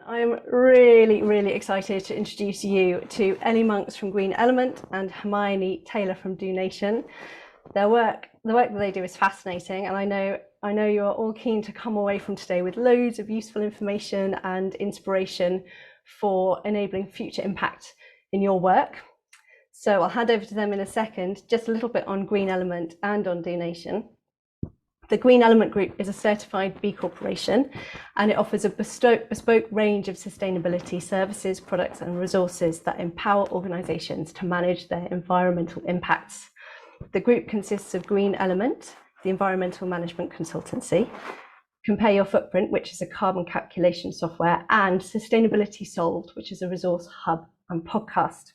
I'm really, really excited to introduce you to Ellie Monks from Green Element and Hermione Taylor from Do Nation. The work that they do is fascinating, and I know you are all keen to come away from today with loads of useful information and inspiration for enabling future impact in your work. So I'll hand over to them in a second, just a little bit on Green Element and on Do Nation. The Green Element Group is a certified B Corporation, and it offers a bespoke range of sustainability services, products and resources that empower organisations to manage their environmental impacts. The group consists of Green Element, the environmental management consultancy, Compare Your Footprint, which is a carbon calculation software, and Sustainability Solved, which is a resource hub and podcast.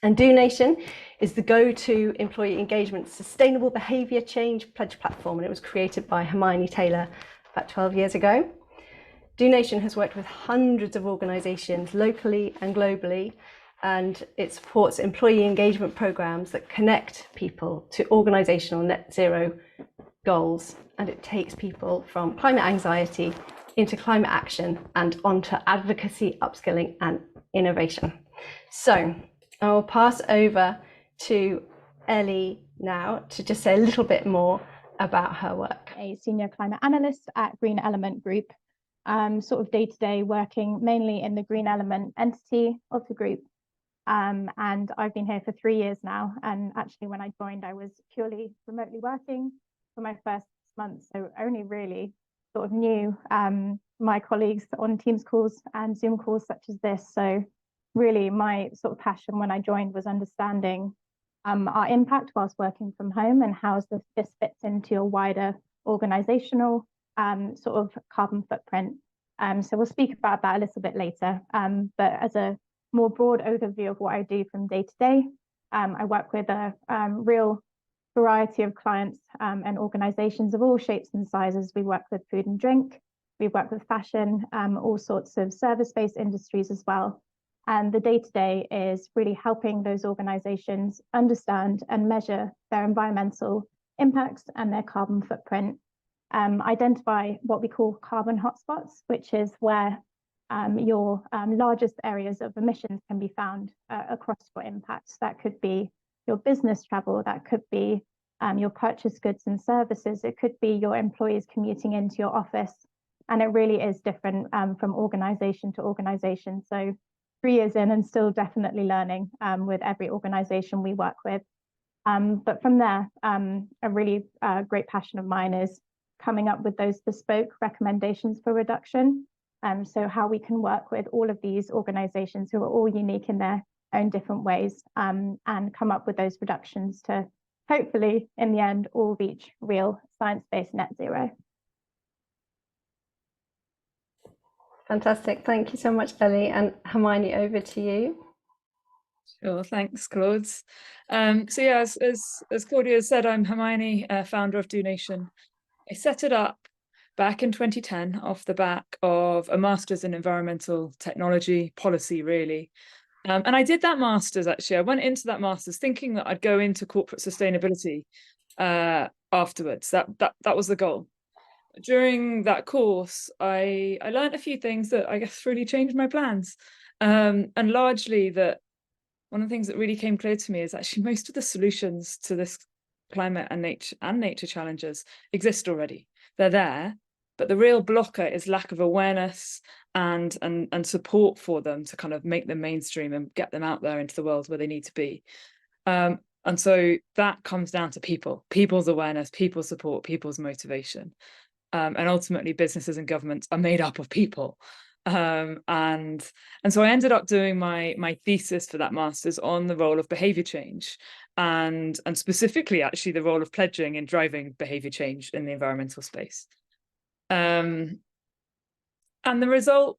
And Do Nation is the go-to employee engagement sustainable behaviour change pledge platform, and it was created by Hermione Taylor about 12 years ago. Do Nation has worked with hundreds of organisations locally and globally, and it supports employee engagement programs that connect people to organisational net zero goals, and it takes people from climate anxiety into climate action and onto advocacy, upskilling and innovation. So I'll pass over to Ellie now to just say a little bit more about her work. A senior climate analyst at Green Element Group, sort of day-to-day working mainly in the Green Element entity of the group. And I've been here for 3 years now. And actually, when I joined, I was purely remotely working for my first month. So only really sort of knew my colleagues on Teams calls and Zoom calls such as this. So really my sort of passion when I joined was understanding our impact whilst working from home and how this fits into your wider organizational sort of carbon footprint. So we'll speak about that a little bit later. But as a more broad overview of what I do from day to day, I work with a real variety of clients and organizations of all shapes and sizes. We work with food and drink, we work with fashion, all sorts of service-based industries as well. And the day-to-day is really helping those organizations understand and measure their environmental impacts and their carbon footprint, identify what we call carbon hotspots, which is where your largest areas of emissions can be found across your impacts. That could be your business travel, that could be your purchase goods and services, it could be your employees commuting into your office. And it really is different from organization to organization. So 3 years in and still definitely learning with every organization we work with. But from there, a really great passion of mine is coming up with those bespoke recommendations for reduction. So how we can work with all of these organizations who are all unique in their own different ways and come up with those reductions to hopefully in the end all reach real science-based net zero. Fantastic. Thank you so much, Ellie. And Hermione, over to you. Sure, thanks, Claude. So yeah, as Claudia said, I'm Hermione, founder of Do Nation. I set it up back in 2010 off the back of a master's in environmental technology policy, really. And I did that master's, actually. I went into that master's thinking that I'd go into corporate sustainability afterwards. That was the goal. During that course, I learned a few things that I guess really changed my plans. And largely that one of the things that really came clear to me is actually most of the solutions to this climate and nature challenges exist already. They're there, but the real blocker is lack of awareness and support for them to kind of make them mainstream and get them out there into the world where they need to be. And so that comes down to people's awareness, people's support, people's motivation. And ultimately businesses and governments are made up of people. And so I ended up doing my thesis for that master's on the role of behavior change and specifically actually the role of pledging in driving behavior change in the environmental space. And the result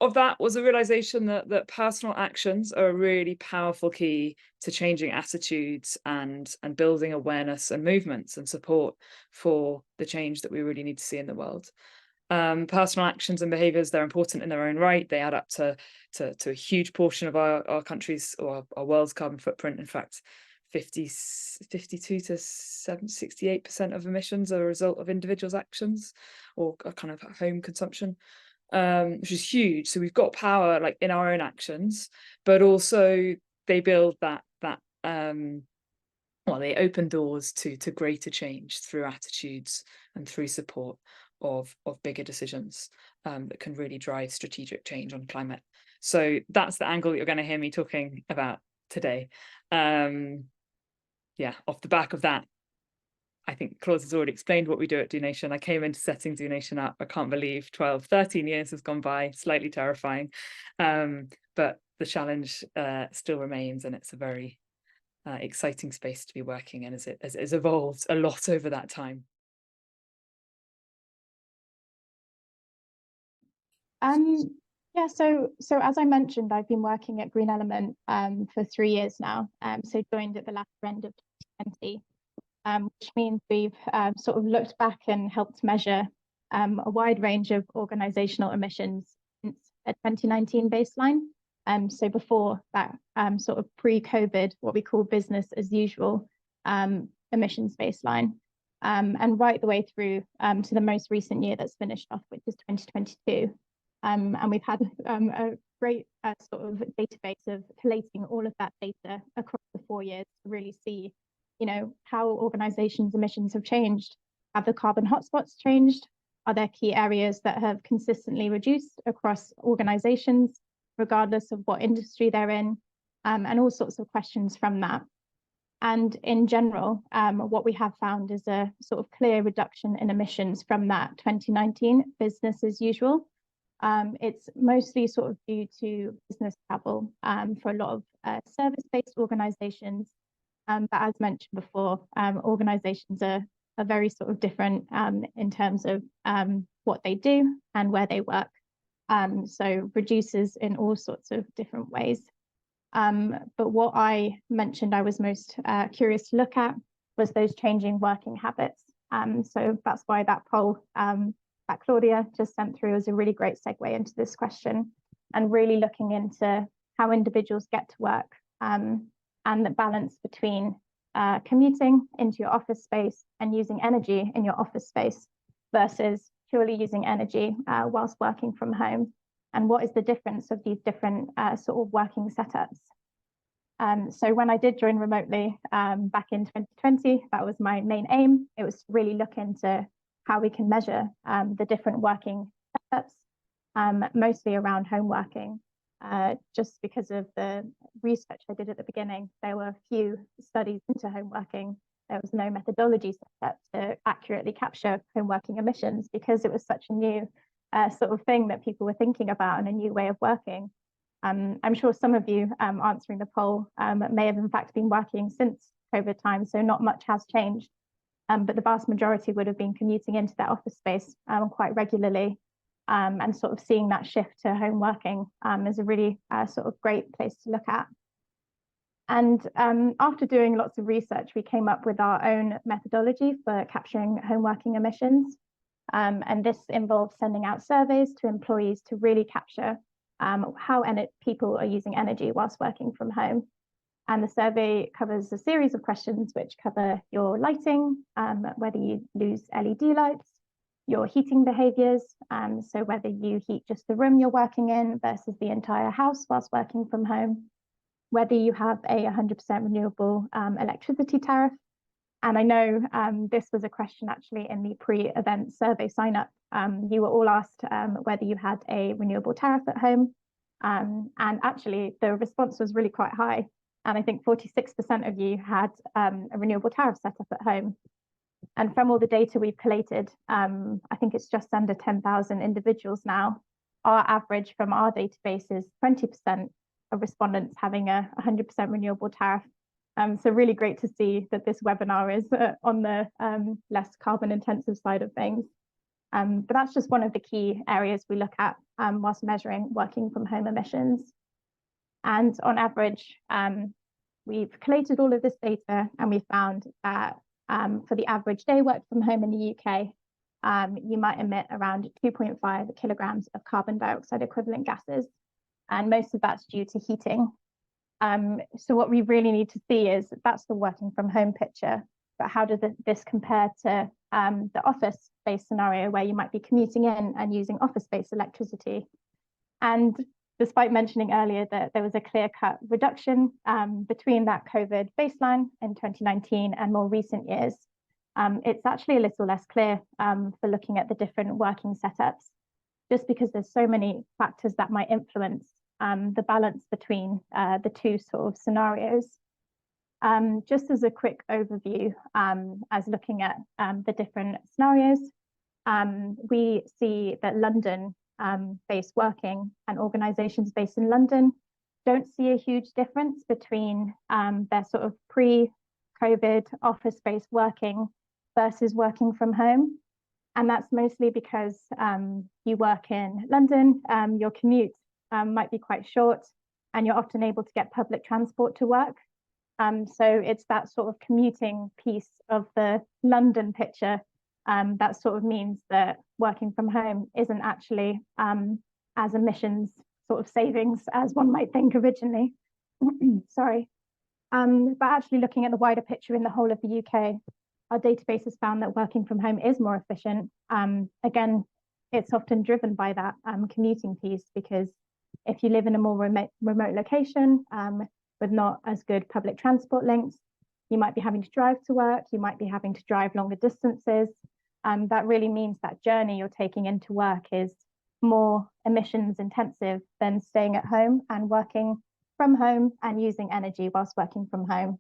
of that was a realization that personal actions are a really powerful key to changing attitudes and building awareness and movements and support for the change that we really need to see in the world. Personal actions and behaviors, they're important in their own right. They add up to a huge portion of our country's or our world's carbon footprint. In fact, 52 to 68% of emissions are a result of individuals' actions or kind of home consumption. which is huge. So we've got power like in our own actions, but also they build that well, they open doors to greater change through attitudes and through support of bigger decisions that can really drive strategic change on climate. So that's the angle that you're going to hear me talking about today. Yeah, off the back of that, I think Claude has already explained what we do at Do Nation. I came into setting Do Nation up. I can't believe 12, 13 years has gone by, slightly terrifying. But the challenge still remains, and it's a very exciting space to be working in as it has evolved a lot over that time. Yeah, so as I mentioned, I've been working at Green Element for 3 years now. So joined at the latter end of 2020, which means we've sort of looked back and helped measure a wide range of organisational emissions since a 2019 baseline. So before that sort of pre-COVID, what we call business as usual emissions baseline, and right the way through to the most recent year that's finished off, which is 2022. And we've had a great sort of database of collating all of that data across the 4 years to really see, you know, how organizations' emissions have changed. Have the carbon hotspots changed? Are there key areas that have consistently reduced across organizations, regardless of what industry they're in? And all sorts of questions from that. And in general, what we have found is a sort of clear reduction in emissions from that 2019 business as usual. It's mostly sort of due to business travel for a lot of service-based organizations. But as mentioned before, organizations are very sort of different in terms of what they do and where they work. So reduces in all sorts of different ways. But what I mentioned I was most curious to look at was those changing working habits. So that's why that poll that Claudia just sent through is a really great segue into this question, and really looking into how individuals get to work and the balance between commuting into your office space and using energy in your office space versus purely using energy whilst working from home. And what is the difference of these different sort of working setups? So when I did join remotely back in 2020, that was my main aim. It was to really look into how we can measure the different working setups, mostly around home working. Just because of the research I did at the beginning, there were few studies into home working. There was no methodology set up to accurately capture home working emissions because it was such a new sort of thing that people were thinking about and a new way of working. I'm sure some of you answering the poll may have in fact been working since COVID time, so not much has changed. But the vast majority would have been commuting into their office space quite regularly, and sort of seeing that shift to home working is a really sort of great place to look at. And after doing lots of research, we came up with our own methodology for capturing home working emissions. And this involves sending out surveys to employees to really capture how people are using energy whilst working from home. And the survey covers a series of questions which cover your lighting, whether you use LED lights, your heating behaviours, so whether you heat just the room you're working in versus the entire house whilst working from home, whether you have a 100% renewable electricity tariff. And I know this was a question actually in the pre-event survey sign up. You were all asked whether you had a renewable tariff at home. And actually the response was really quite high. And I think 46% of you had a renewable tariff set up at home. And from all the data we've collated, I think it's just under 10,000 individuals now. Our average from our database is 20% of respondents having a 100% renewable tariff. So really great to see that this webinar is on the less carbon intensive side of things. But that's just one of the key areas we look at whilst measuring working from home emissions. And on average, we've collated all of this data and we found that for the average day work from home in the UK, you might emit around 2.5 kilograms of carbon dioxide equivalent gases. And most of that's due to heating. So what we really need to see is that's the working from home picture, but how does this compare to the office-based scenario where you might be commuting in and using office-based electricity. And despite mentioning earlier that there was a clear-cut reduction between that COVID baseline in 2019 and more recent years, it's actually a little less clear for looking at the different working setups, just because there's so many factors that might influence the balance between the two sort of scenarios. Just as a quick overview, as looking at the different scenarios, we see that London-based working and organisations based in London don't see a huge difference between their sort of pre-COVID office-based working versus working from home. And that's mostly because you work in London, your commute might be quite short, and you're often able to get public transport to work. So it's that sort of commuting piece of the London picture that sort of means that working from home isn't actually as emissions sort of savings as one might think originally. Sorry. But actually looking at the wider picture in the whole of the UK, our database has found that working from home is more efficient. Again, it's often driven by that commuting piece, because if you live in a more remote location with not as good public transport links, you might be having to drive to work, you might be having to drive longer distances. That really means that journey you're taking into work is more emissions intensive than staying at home and working from home and using energy whilst working from home.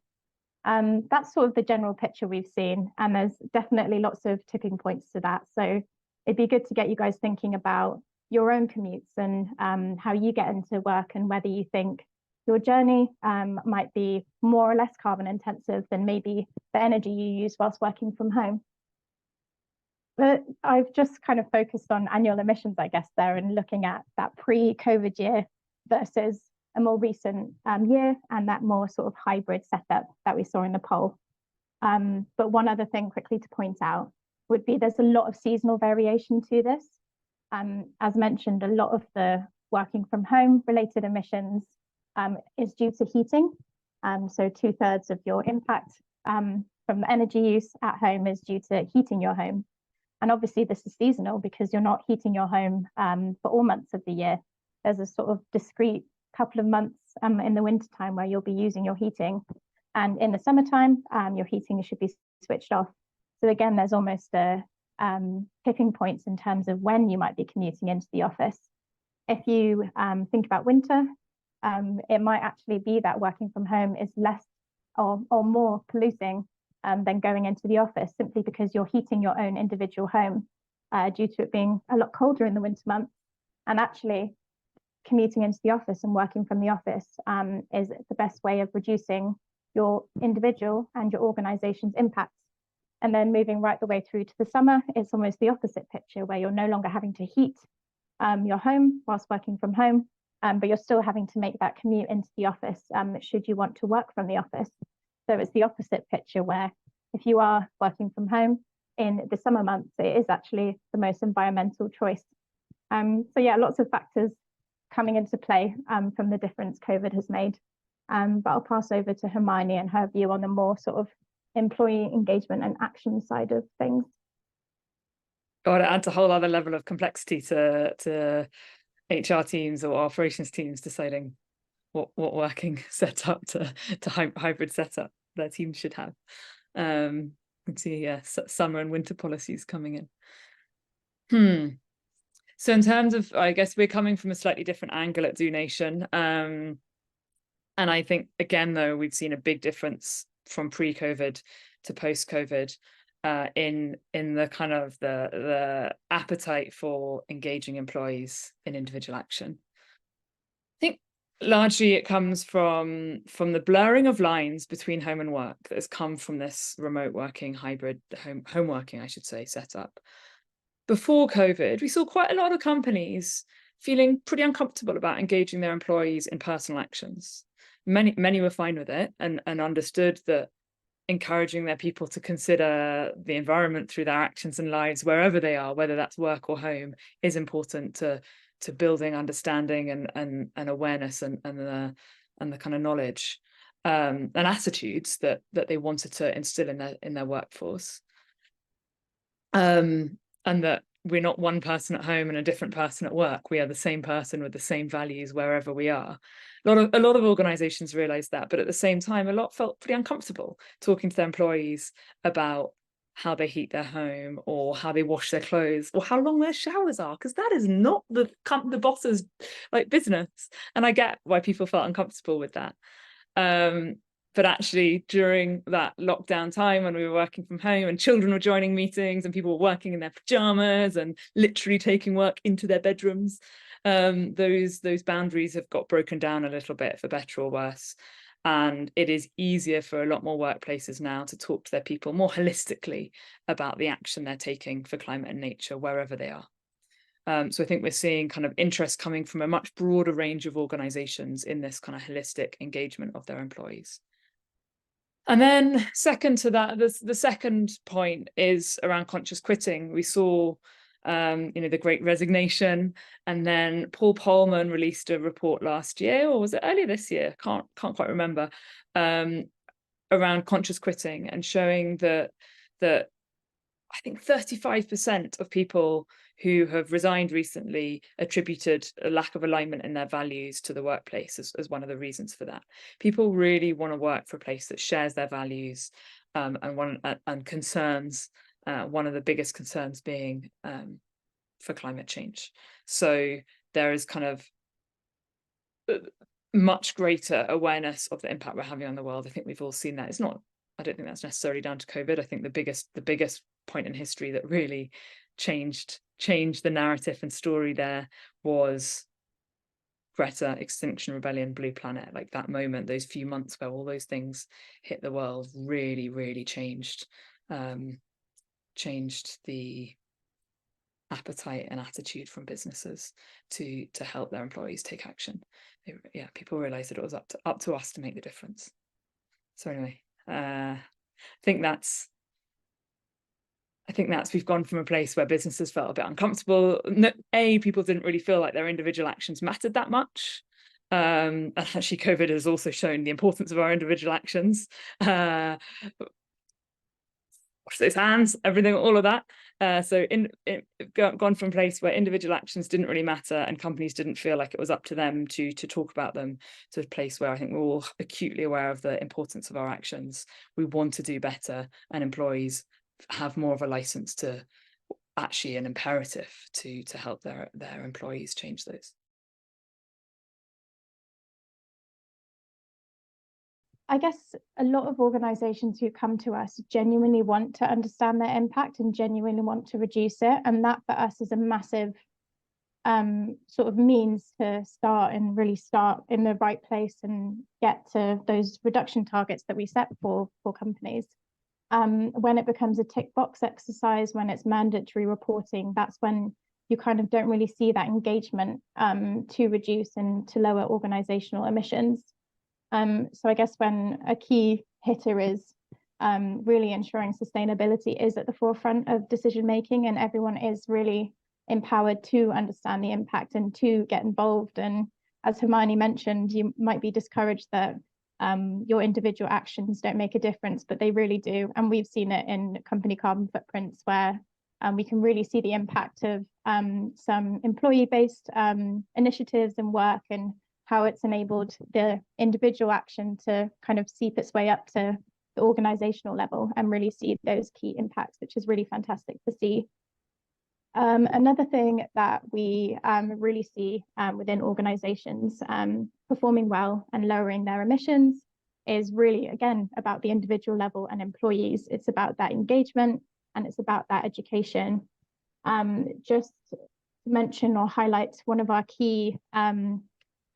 That's sort of the general picture we've seen, and there's definitely lots of tipping points to that. So it'd be good to get you guys thinking about your own commutes and how you get into work, and whether you think your journey might be more or less carbon intensive than maybe the energy you use whilst working from home. But I've just kind of focused on annual emissions, I guess, there, and looking at that pre-COVID year versus a more recent year, and that more sort of hybrid setup that we saw in the poll. But one other thing quickly to point out would be there's a lot of seasonal variation to this. As mentioned, a lot of the working from home related emissions is due to heating. So 2/3 of your impact from the energy use at home is due to heating your home. And obviously this is seasonal because you're not heating your home for all months of the year. There's a sort of discrete couple of months in the winter time where you'll be using your heating. And in the summertime, your heating should be switched off. So again, there's almost a tipping points in terms of when you might be commuting into the office. If you think about winter, it might actually be that working from home is less or more polluting than going into the office, simply because you're heating your own individual home due to it being a lot colder in the winter months. And actually commuting into the office and working from the office is the best way of reducing your individual and your organization's impacts. And then moving right the way through to the summer, it's almost the opposite picture, where you're no longer having to heat your home whilst working from home, but you're still having to make that commute into the office should you want to work from the office. So it's the opposite picture, where if you are working from home in the summer months, it is actually the most environmental choice. So yeah, lots of factors coming into play from the difference COVID has made. But I'll pass over to Hermione and her view on the more sort of employee engagement and action side of things. God, it adds a whole other level of complexity to HR teams or operations teams deciding what working setup to hybrid setup their teams should have. Let's see, yeah, summer and winter policies coming in. So in terms of, I guess we're coming from a slightly different angle at Do Nation. And I think, again, though, we've seen a big difference from pre-COVID to post-COVID in the kind of the appetite for engaging employees in individual action. I think largely it comes from the blurring of lines between home and work that has come from this remote working, hybrid home working, I should say, setup. Before COVID, we saw quite a lot of companies feeling pretty uncomfortable about engaging their employees in personal actions. Many were fine with it and understood that encouraging their people to consider the environment through their actions and lives wherever they are, whether that's work or home, is important to building understanding and awareness and the kind of knowledge and attitudes that they wanted to instill in their workforce. and that we're not one person at home and a different person at work. We are the same person with the same values wherever we are. A lot of organizations realized that, but at the same time, a lot felt pretty uncomfortable talking to their employees about how they heat their home, or how they wash their clothes, or how long their showers are, because that is not the boss's like business. And I get why people felt uncomfortable with that. But actually, during that lockdown time when we were working from home and children were joining meetings and people were working in their pajamas and literally taking work into their bedrooms, those boundaries have got broken down a little bit, for better or worse. And it is easier for a lot more workplaces now to talk to their people more holistically about the action they're taking for climate and nature wherever they are. So I think we're seeing kind of interest coming from a much broader range of organizations in this kind of holistic engagement of their employees. And then second to that, the second point is around conscious quitting. We saw the Great Resignation, and then Paul Polman released a report last year, or was it earlier this year? Can't quite remember, around conscious quitting, and showing that I think 35% of people who have resigned recently attributed a lack of alignment in their values to the workplace as one of the reasons for that. People really want to work for a place that shares their values and concerns. One of the biggest concerns being for climate change. So there is kind of much greater awareness of the impact we're having on the world. I think we've all seen that. I don't think that's necessarily down to COVID. I think the biggest point in history that really changed the narrative and story there was Greta, Extinction Rebellion, Blue Planet. Like that moment, those few months where all those things hit the world, really, really changed the appetite and attitude from businesses to help their employees take action. People realized that it was up to us to make the difference. So anyway, I think that's we've gone from a place where businesses felt a bit uncomfortable. People didn't really feel like their individual actions mattered that much. And actually, COVID has also shown the importance of our individual actions. Wash those hands, everything, all of that. So gone from a place where individual actions didn't really matter and companies didn't feel like it was up to them to talk about them, to a place where I think we're all acutely aware of the importance of our actions. We want to do better, and employees have more of a license to, actually an imperative to help their employees change those. I guess a lot of organisations who come to us genuinely want to understand their impact and genuinely want to reduce it. And that for us is a massive sort of means to start in the right place and get to those reduction targets that we set for companies. When it becomes a tick box exercise, when it's mandatory reporting, that's when you kind of don't really see that engagement to reduce and to lower organisational emissions. So I guess when a key hitter is really ensuring sustainability is at the forefront of decision making, and everyone is really empowered to understand the impact and to get involved. And as Hermione mentioned, you might be discouraged that your individual actions don't make a difference, but they really do. And we've seen it in company carbon footprints where we can really see the impact of some employee-based initiatives and work, and how it's enabled the individual action to kind of seep its way up to the organizational level and really see those key impacts, which is really fantastic to see. Another thing that we really see within organizations performing well and lowering their emissions is really, again, about the individual level and employees. It's about that engagement and it's about that education. Just to mention or highlight one of our key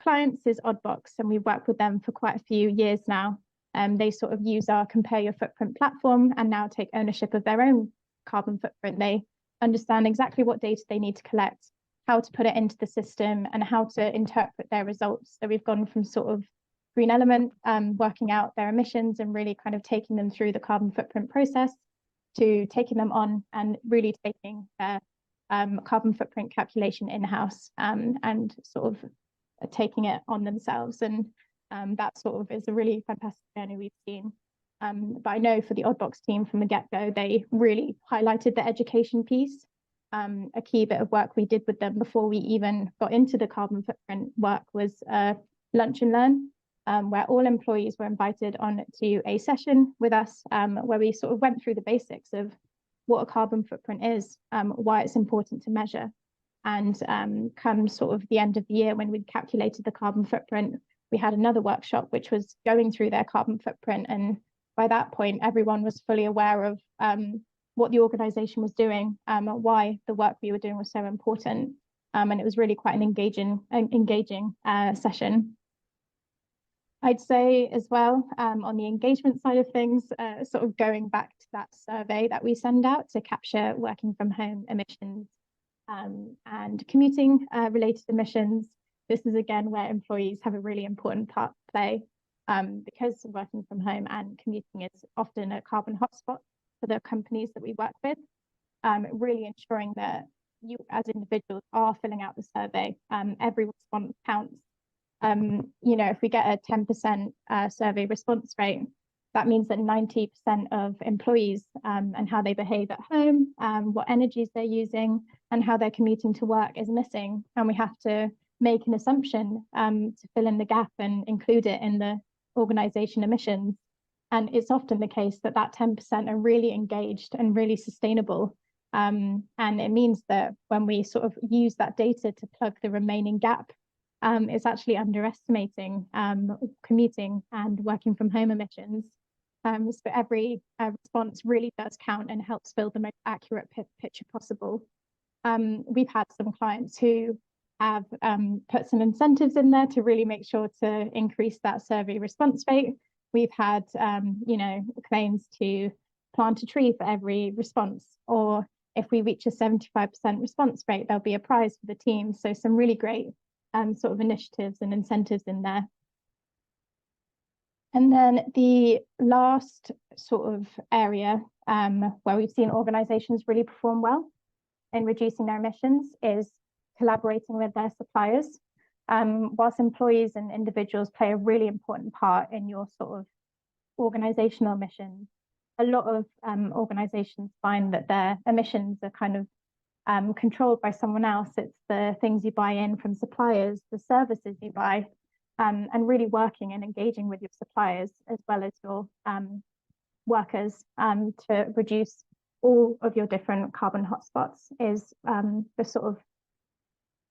clients is Oddbox, and we've worked with them for quite a few years now. They sort of use our Compare Your Footprint platform and now take ownership of their own carbon footprint. They understand exactly what data they need to collect, how to put it into the system, and how to interpret their results. So we've gone from sort of Green Element, working out their emissions and really kind of taking them through the carbon footprint process, to taking them on and really taking their carbon footprint calculation in-house and sort of taking it on themselves. And that sort of is a really fantastic journey we've seen. But I know for the Oddbox team from the get-go, they really highlighted the education piece. A key bit of work we did with them before we even got into the carbon footprint work was lunch and learn, where all employees were invited on to a session with us, where we sort of went through the basics of what a carbon footprint is, why it's important to measure. And come sort of the end of the year, when we'd calculated the carbon footprint, we had another workshop which was going through their carbon footprint. And by that point, everyone was fully aware of what the organisation was doing, why the work we were doing was so important. And it was really quite an engaging session. I'd say as well, on the engagement side of things, sort of going back to that survey that we send out to capture working from home emissions and commuting related emissions. This is again where employees have a really important part to play, because working from home and commuting is often a carbon hotspot for the companies that we work with. Really ensuring that you as individuals are filling out the survey. Every response counts. If we get a 10% survey response rate, that means that 90% of employees and how they behave at home, what energies they're using, and how they're commuting to work is missing. And we have to make an assumption to fill in the gap and include it in the organisation emissions. And it's often the case that that 10% are really engaged and really sustainable. And it means that when we sort of use that data to plug the remaining gap, it's actually underestimating commuting and working from home emissions. So every response really does count and helps build the most accurate picture possible. We've had some clients who have put some incentives in there to really make sure to increase that survey response rate. We've had, claims to plant a tree for every response, or if we reach a 75% response rate, there'll be a prize for the team. So some really great sort of initiatives and incentives in there. And then the last sort of area where we've seen organizations really perform well in reducing their emissions is collaborating with their suppliers. Whilst employees and individuals play a really important part in your sort of organizational emissions, a lot of organizations find that their emissions are kind of controlled by someone else. It's the things you buy in from suppliers, the services you buy, and really working and engaging with your suppliers as well as your workers to reduce all of your different carbon hotspots is the sort of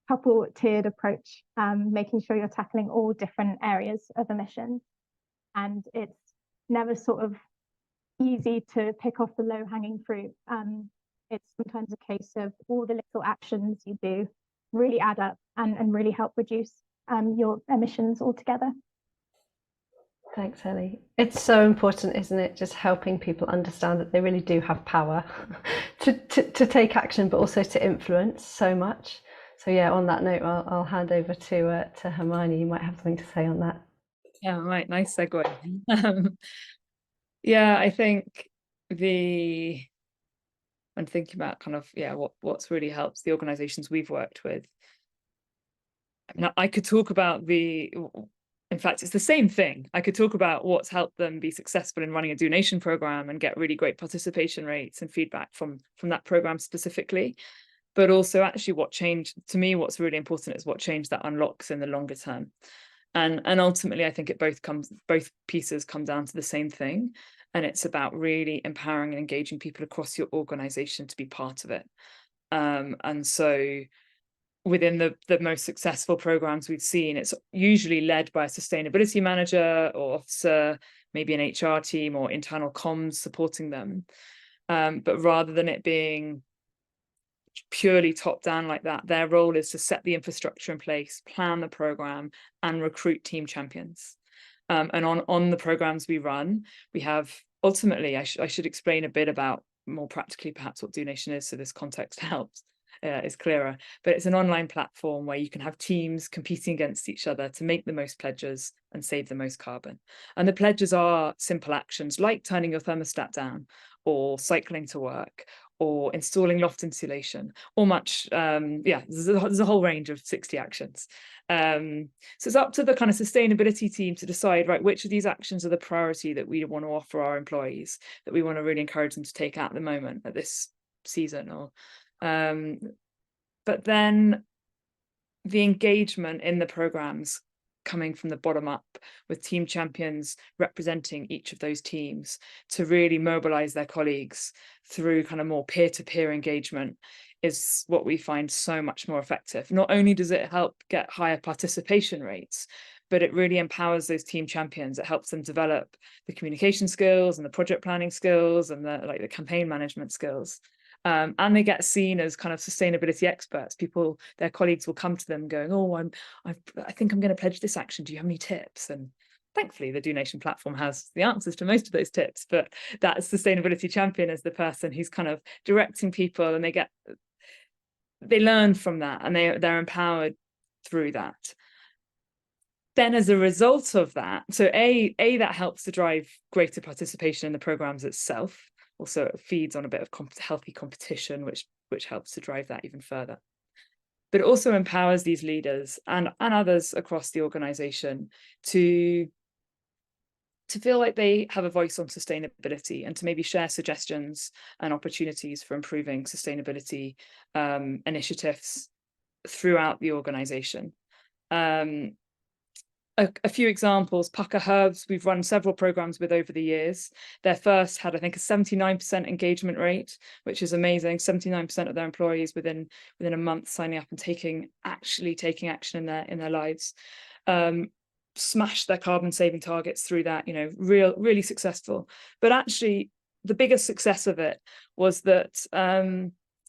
couple-tiered approach, making sure you're tackling all different areas of emissions. And it's never sort of easy to pick off the low-hanging fruit. It's sometimes a case of all the little actions you do really add up and really help reduce your emissions altogether. Thanks, Ellie. It's so important, isn't it? Just helping people understand that they really do have power to take action, but also to influence so much. So yeah, on that note, I'll hand over to Hermione. You might have something to say on that. Yeah, right. Nice segue. Yeah, I think when thinking about kind of, what's really helped the organizations we've worked with. Now, I could talk about in fact, it's the same thing. I could talk about what's helped them be successful in running a donation program and get really great participation rates and feedback from that program specifically. But also actually what changed, to me, what's really important is what change that unlocks in the longer term. And ultimately, I think both pieces come down to the same thing. And it's about really empowering and engaging people across your organization to be part of it. And so within the most successful programs we've seen, it's usually led by a sustainability manager or officer, maybe an HR team or internal comms supporting them. But rather than it being purely top down like that, their role is to set the infrastructure in place, plan the program, and recruit team champions. And on the programs we run, we have ultimately, I should explain a bit about more practically perhaps what donation is, so this context helps. Is clearer, but it's an online platform where you can have teams competing against each other to make the most pledges and save the most carbon. And the pledges are simple actions like turning your thermostat down or cycling to work or installing loft insulation, or much, there's a whole range of 60 actions. So it's up to the kind of sustainability team to decide, right, which of these actions are the priority that we want to offer our employees, that we want to really encourage them to take at the moment, at this season. Or but then the engagement in the programs coming from the bottom up, with team champions representing each of those teams to really mobilize their colleagues through kind of more peer-to-peer engagement, is what we find so much more effective. Not only does it help get higher participation rates, but it really empowers those team champions. It helps them develop the communication skills and the project planning skills and the campaign management skills. And they get seen as kind of sustainability experts. People, their colleagues will come to them going, oh, I think I'm going to pledge this action. Do you have any tips? And thankfully, the Do Nation platform has the answers to most of those tips. But that sustainability champion is the person who's kind of directing people, and they learn from that, and they're empowered through that. Then as a result of that, so that helps to drive greater participation in the programs itself. Also, it feeds on a bit of healthy competition, which helps to drive that even further. But it also empowers these leaders and others across the organisation to feel like they have a voice on sustainability, and to maybe share suggestions and opportunities for improving sustainability initiatives throughout the organisation. A few examples: Pucker Herbs, we've run several programs with over the years. Their first had, I think, a 79% engagement rate, which is amazing. 79% of their employees within a month signing up and taking action in their lives. Smashed their carbon saving targets through that, really successful. But actually, the biggest success of it was that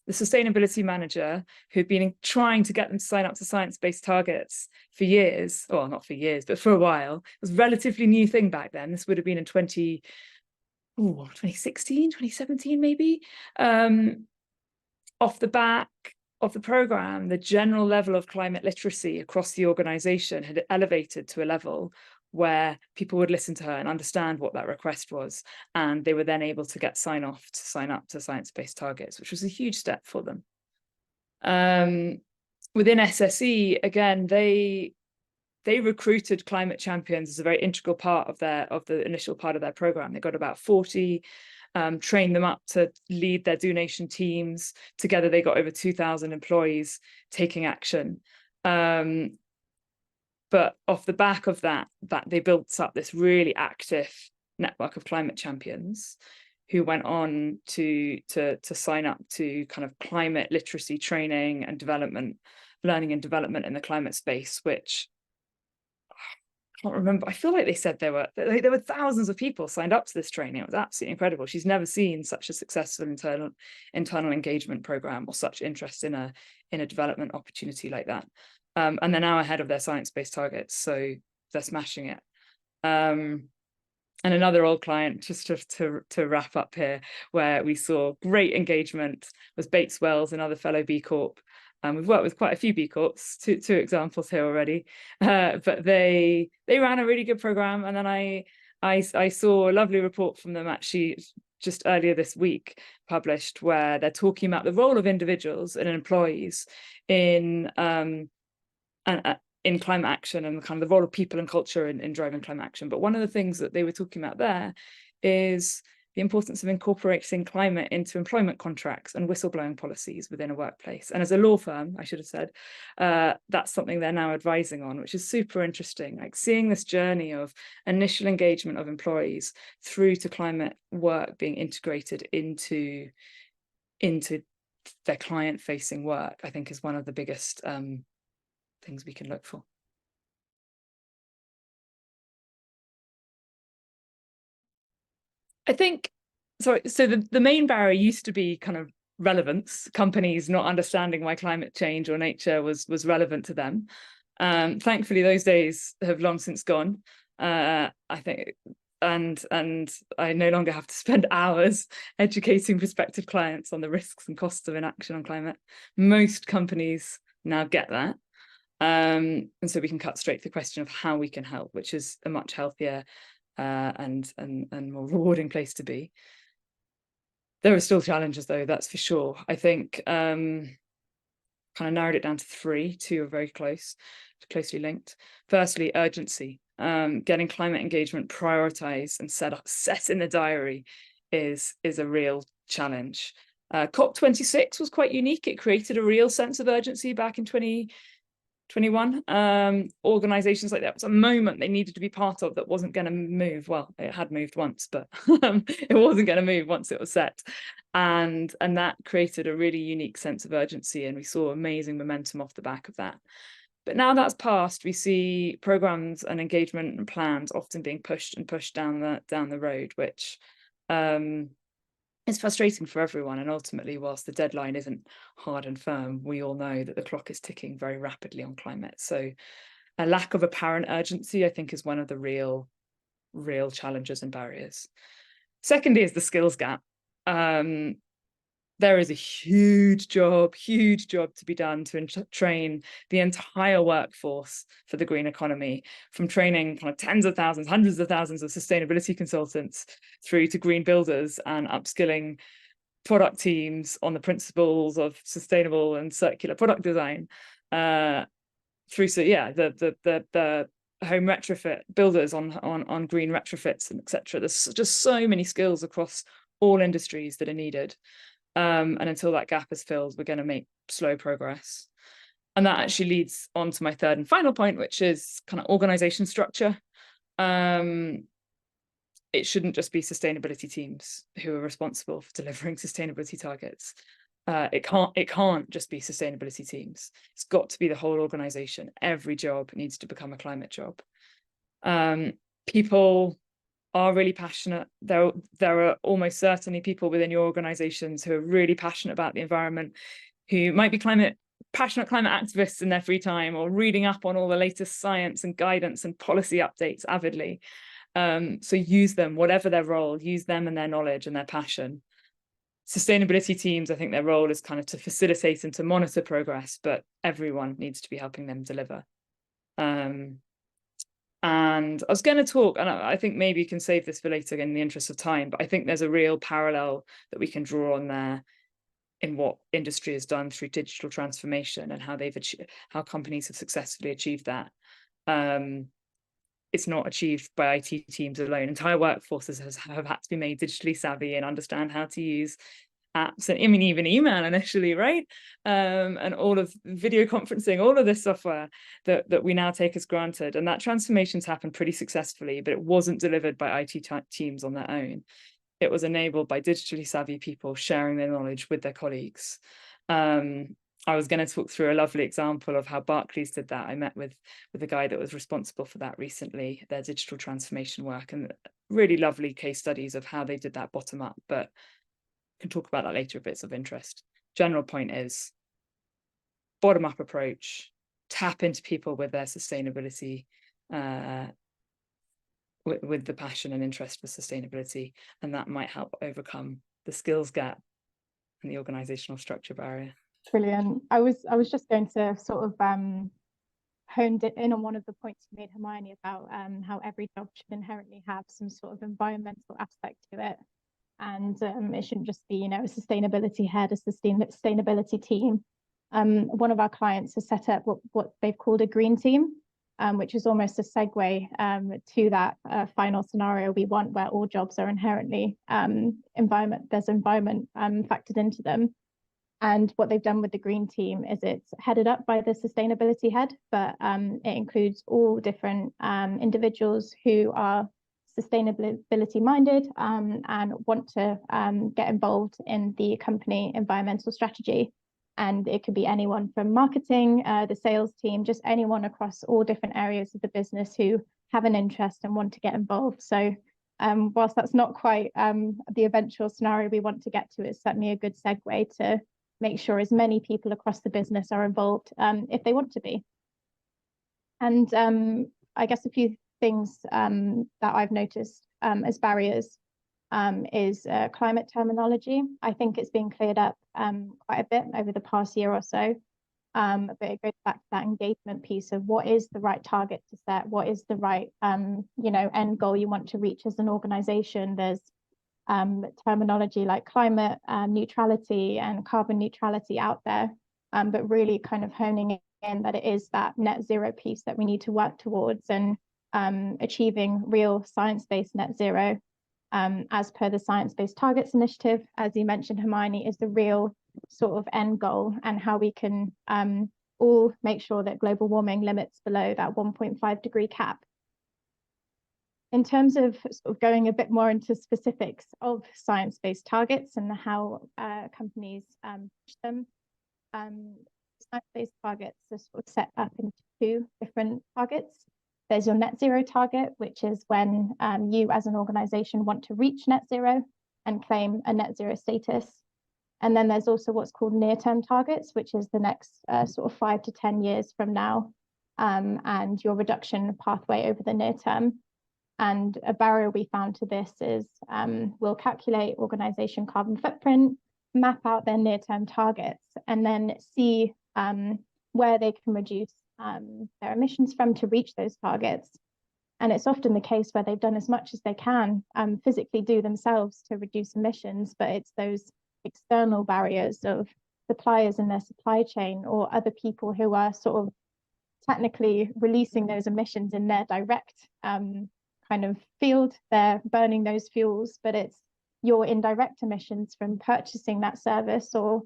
the sustainability manager, who'd been trying to get them to sign up to science-based targets for years, or not for years, but for a while, it was a relatively new thing back then. This would have been in 2016, 2017, maybe. Off the back of the program, the general level of climate literacy across the organization had elevated to a level where people would listen to her and understand what that request was, and they were then able to get sign up to science-based targets, which was a huge step for them. Within SSE, again, they recruited climate champions as a very integral part of the initial part of their program. They got about 40, trained them up to lead their Do Nation teams. Together, they got over 2,000 employees taking action. But off the back of that they built up this really active network of climate champions who went on to sign up to kind of climate literacy training and learning and development in the climate space, which I can't remember. I feel like they said there were thousands of people signed up to this training. It was absolutely incredible. She's never seen such a successful internal engagement program, or such interest in a development opportunity like that. And they're now ahead of their science-based targets, so they're smashing it. And another old client, just to wrap up here, where we saw great engagement, was Bates Wells, another fellow B Corp. We've worked with quite a few B Corps, two examples here already, but they ran a really good program. And then I saw a lovely report from them actually just earlier this week published, where they're talking about the role of individuals and employees in climate action, and kind of the role of people and culture in driving climate action. But one of the things that they were talking about there is the importance of incorporating climate into employment contracts and whistleblowing policies within a workplace. And as a law firm, I should have said, that's something they're now advising on, which is super interesting. Like seeing this journey of initial engagement of employees through to climate work being integrated into their client-facing work, I think is one of the biggest things we can look for. I think, so the main barrier used to be kind of relevance, companies not understanding why climate change or nature was relevant to them. Thankfully, those days have long since gone, I think, and I no longer have to spend hours educating prospective clients on the risks and costs of inaction on climate. Most companies now get that. And so we can cut straight to the question of how we can help, which is a much healthier and more rewarding place to be. There are still challenges though, that's for sure. I think kind of narrowed it down to 3. 2 are very closely linked. Firstly, urgency. Getting climate engagement prioritized and set in the diary is a real challenge. COP26 was quite unique. It created a real sense of urgency back in 2021. Organizations like that, was a moment they needed to be part of that wasn't going to move. Well, it had moved once, but it wasn't going to move once it was set. And that created a really unique sense of urgency, and we saw amazing momentum off the back of that. But now that's passed, we see programs and engagement and plans often being pushed down the road, which is frustrating for everyone. And ultimately, whilst the deadline isn't hard and firm, we all know that the clock is ticking very rapidly on climate. So a lack of apparent urgency, I think, is one of the real challenges and barriers. Secondly is the skills gap. There is a huge job to be done to train the entire workforce for the green economy, from training kind of tens of thousands, hundreds of thousands of sustainability consultants through to green builders and upskilling product teams on the principles of sustainable and circular product design, through the home retrofit builders on green retrofits and etc. There's just so many skills across all industries that are needed. And until that gap is filled, we're going to make slow progress. And that actually leads on to my third and final point, which is kind of organization structure. It shouldn't just be sustainability teams who are responsible for delivering sustainability targets. It can't just be sustainability teams. It's got to be the whole organization. Every job needs to become a climate job. People are really passionate. There are almost certainly people within your organizations who are really passionate about the environment, who might be passionate climate activists in their free time, or reading up on all the latest science and guidance and policy updates avidly. So use them, whatever their role, use them and their knowledge and their passion. Sustainability teams, I think their role is kind of to facilitate and to monitor progress, but everyone needs to be helping them deliver. And I was going to talk, and I think maybe you can save this for later in the interest of time, but I think there's a real parallel that we can draw on there in what industry has done through digital transformation and how companies have successfully achieved that. It's not achieved by IT teams alone. Entire workforces have had to be made digitally savvy and understand how to use apps, and I mean even email initially, right? And all of video conferencing, all of this software that we now take as granted. And that transformation's happened pretty successfully, but it wasn't delivered by IT teams on their own. It was enabled by digitally savvy people sharing their knowledge with their colleagues. I was going to talk through a lovely example of how Barclays did that. I met with a guy that was responsible for that recently, their digital transformation work, and really lovely case studies of how they did that bottom up. But can talk about that later if it's of interest. General point is bottom-up approach, tap into people with their sustainability, with the passion and interest for sustainability, and that might help overcome the skills gap and the organizational structure barrier. Brilliant. I was just going to sort of honed in on one of the points you made, Hermione, about how every job should inherently have some sort of environmental aspect to it. And it shouldn't just be, a sustainability head, a sustainability team. One of our clients has set up what they've called a green team, which is almost a segue to that final scenario we want, where all jobs are inherently environment factored into them. And what they've done with the green team is it's headed up by the sustainability head, but it includes all different individuals who are sustainability minded and want to get involved in the company environmental strategy. And it could be anyone from marketing, the sales team, just anyone across all different areas of the business who have an interest and want to get involved. So whilst that's not quite the eventual scenario we want to get to, it's certainly a good segue to make sure as many people across the business are involved if they want to be. And I guess a few things that I've noticed as barriers is climate terminology. I think it's been cleared up quite a bit over the past year or so, but it goes back to that engagement piece of what is the right target to set, what is the right end goal you want to reach as an organization. There's terminology like climate neutrality and carbon neutrality out there, but really kind of honing in that it is that net zero piece that we need to work towards, and achieving real science-based net zero, as per the Science-Based Targets Initiative, as you mentioned, Hermione, is the real sort of end goal, and how we can all make sure that global warming limits below that 1.5 degree cap. In terms of sort of going a bit more into specifics of science-based targets and how companies push them, science-based targets are sort of set up into two different targets. There's your net zero target, which is when you as an organization want to reach net zero and claim a net zero status. And then there's also what's called near-term targets, which is the next sort of 5 to 10 years from now, and your reduction pathway over the near term. And a barrier we found to this is we'll calculate organization carbon footprint, map out their near-term targets, and then see where they can reduce their emissions from to reach those targets. And it's often the case where they've done as much as they can physically do themselves to reduce emissions, but it's those external barriers of suppliers in their supply chain or other people who are sort of technically releasing those emissions in their direct kind of field. They're burning those fuels, but it's your indirect emissions from purchasing that service or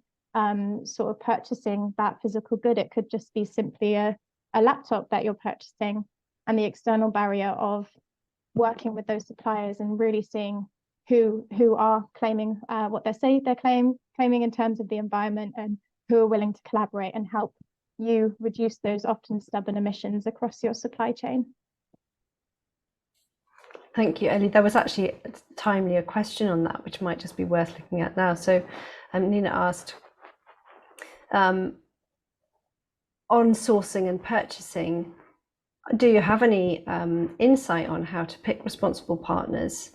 sort of purchasing that physical good. It could just be simply a laptop that you're purchasing, and the external barrier of working with those suppliers and really seeing who are claiming what they're claiming in terms of the environment, and who are willing to collaborate and help you reduce those often stubborn emissions across your supply chain. Thank you, Ellie. There was actually timely a question on that, which might just be worth looking at now. So Nina asked, on sourcing and purchasing, do you have any insight on how to pick responsible partners?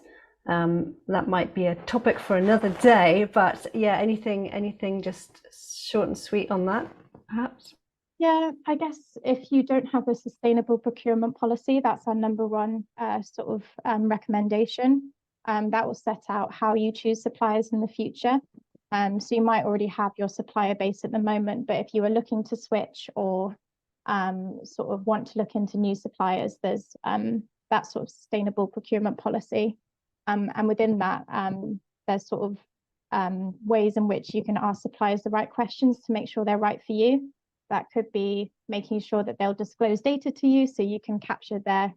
That might be a topic for another day, but yeah, anything just short and sweet on that, perhaps? Yeah, I guess if you don't have a sustainable procurement policy, that's our number one sort of recommendation. That will set out how you choose suppliers in the future. So you might already have your supplier base at the moment, but if you are looking to switch or sort of want to look into new suppliers, there's that sort of sustainable procurement policy. And within that, there's sort of ways in which you can ask suppliers the right questions to make sure they're right for you. That could be making sure that they'll disclose data to you so you can capture their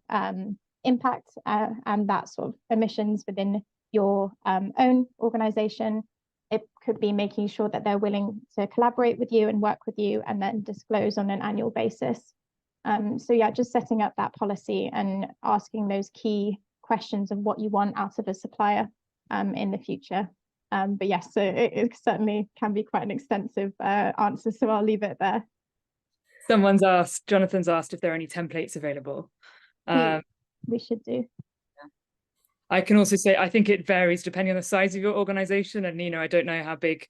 impact and that sort of emissions within your own organization. It could be making sure that they're willing to collaborate with you and work with you and then disclose on an annual basis. So yeah, just setting up that policy and asking those key questions of what you want out of a supplier in the future. But yes, so it certainly can be quite an extensive answer, so I'll leave it there. Jonathan's asked if there are any templates available. We should do. I can also say, I think it varies depending on the size of your organization. And Nina, I don't know how big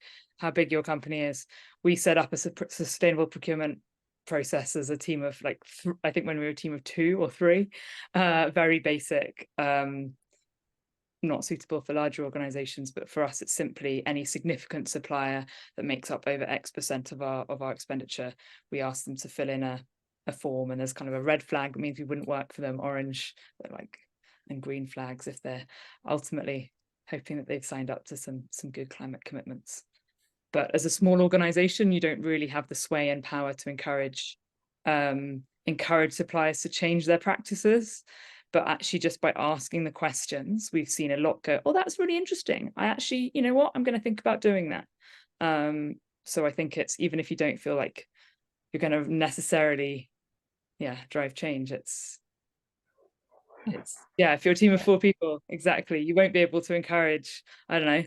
your company is. We set up a sustainable procurement process as a team of like, I think when we were a team of 2 or 3, very basic, not suitable for larger organizations, but for us, it's simply any significant supplier that makes up over X% of our expenditure. We ask them to fill in a form, and there's kind of a red flag that means we wouldn't work for them, orange, and green flags if they're ultimately hoping that they've signed up to some good climate commitments. But as a small organization, you don't really have the sway and power to encourage suppliers to change their practices. But actually, just by asking the questions, we've seen a lot go, oh, that's really interesting. I actually, you know what, I'm going to think about doing that. So I think it's, even if you don't feel like you're going to necessarily, drive change, it's if you're a team of 4 people, exactly, you won't be able to encourage, I don't know,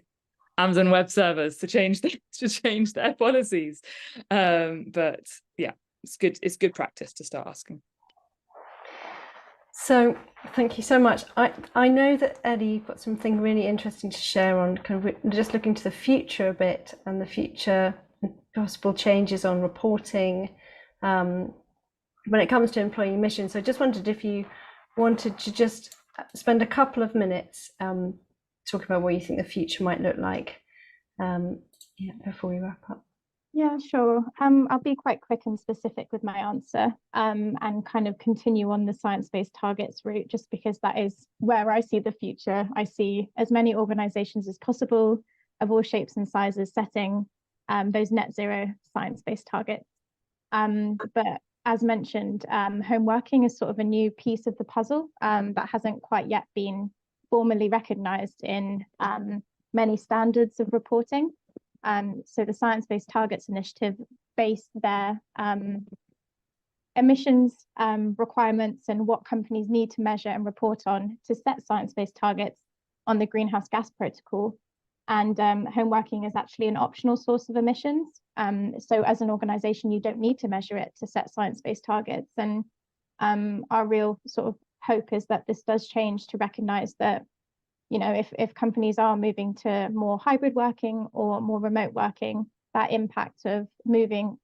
Amazon Web Servers to change their policies. But yeah, it's good practice to start asking. So thank you so much. I know that Ellie, you've got something really interesting to share on kind of just looking to the future a bit, and the future possible changes on reporting when it comes to employee emissions. So I just wondered if you wanted to just spend a couple of minutes talk about what you think the future might look like before we wrap up. Yeah, sure. I'll be quite quick and specific with my answer, and kind of continue on the science-based targets route, just because that is where I see the future. I see as many organisations as possible of all shapes and sizes setting those net zero science-based targets. But as mentioned, home working is sort of a new piece of the puzzle that hasn't quite yet been formally recognised in many standards of reporting. So the Science Based Targets Initiative based their emissions requirements and what companies need to measure and report on to set science-based targets on the Greenhouse Gas Protocol. And home working is actually an optional source of emissions. So as an organisation, you don't need to measure it to set science-based targets. And our real sort of hope is that this does change to recognise that, you know, if companies are moving to more hybrid working or more remote working, that impact of moving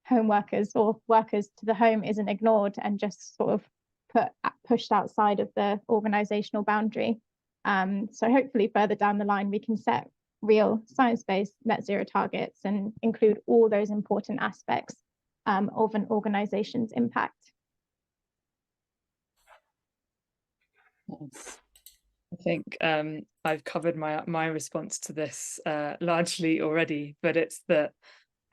home workers or workers to the home isn't ignored and just sort of pushed outside of the organisational boundary. So hopefully further down the line, we can set real science-based net zero targets and include all those important aspects of an organisation's impact. Yes. I think I've covered my response to this largely already, but it's that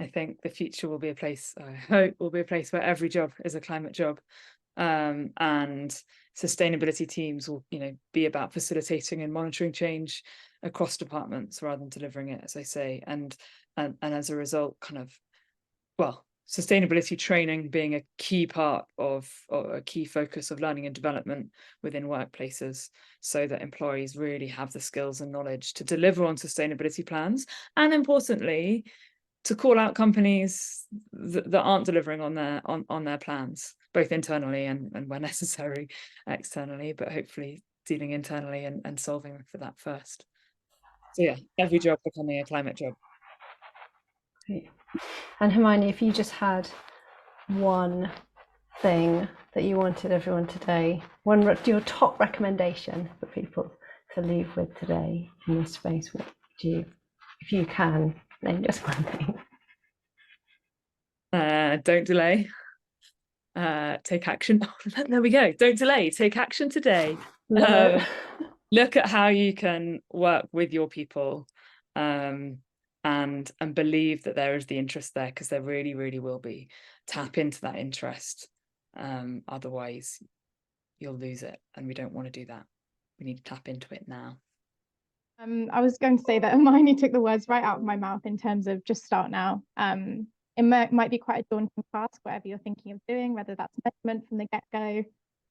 I think the future will be a place, I hope, will be a place where every job is a climate job, and sustainability teams will, you know, be about facilitating and monitoring change across departments rather than delivering it, as I say, and as a result, kind of, well, sustainability training being a key part of, or a key focus of learning and development within workplaces, so that employees really have the skills and knowledge to deliver on sustainability plans, and importantly, to call out companies that aren't delivering on their plans, both internally and where necessary externally, but hopefully dealing internally and solving for that first. So yeah, every job becoming a climate job. Great. And Hermione, if you just had one thing that you wanted everyone today, your top recommendation for people to leave with today in this space, what would you, if you can, name just one thing? Don't delay. Take action. Oh, there we go. Don't delay. Take action today. Look at how you can work with your people, and believe that there is the interest there, because there really, really will be. Tap into that interest. Otherwise, you'll lose it, and we don't want to do that. We need to tap into it now. I was going to say that Hermione took the words right out of my mouth in terms of just start now. It might be quite a daunting task, whatever you're thinking of doing, whether that's measurement from the get-go,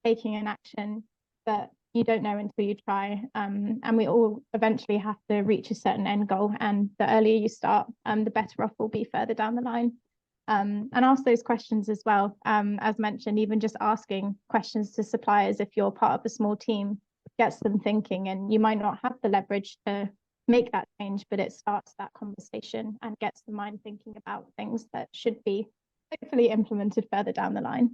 taking an action, but you don't know until you try. And we all eventually have to reach a certain end goal. And the earlier you start, the better off we'll be further down the line. And ask those questions as well. As mentioned, even just asking questions to suppliers, if you're part of a small team, gets them thinking, and you might not have the leverage to make that change, but it starts that conversation and gets the mind thinking about things that should be hopefully implemented further down the line.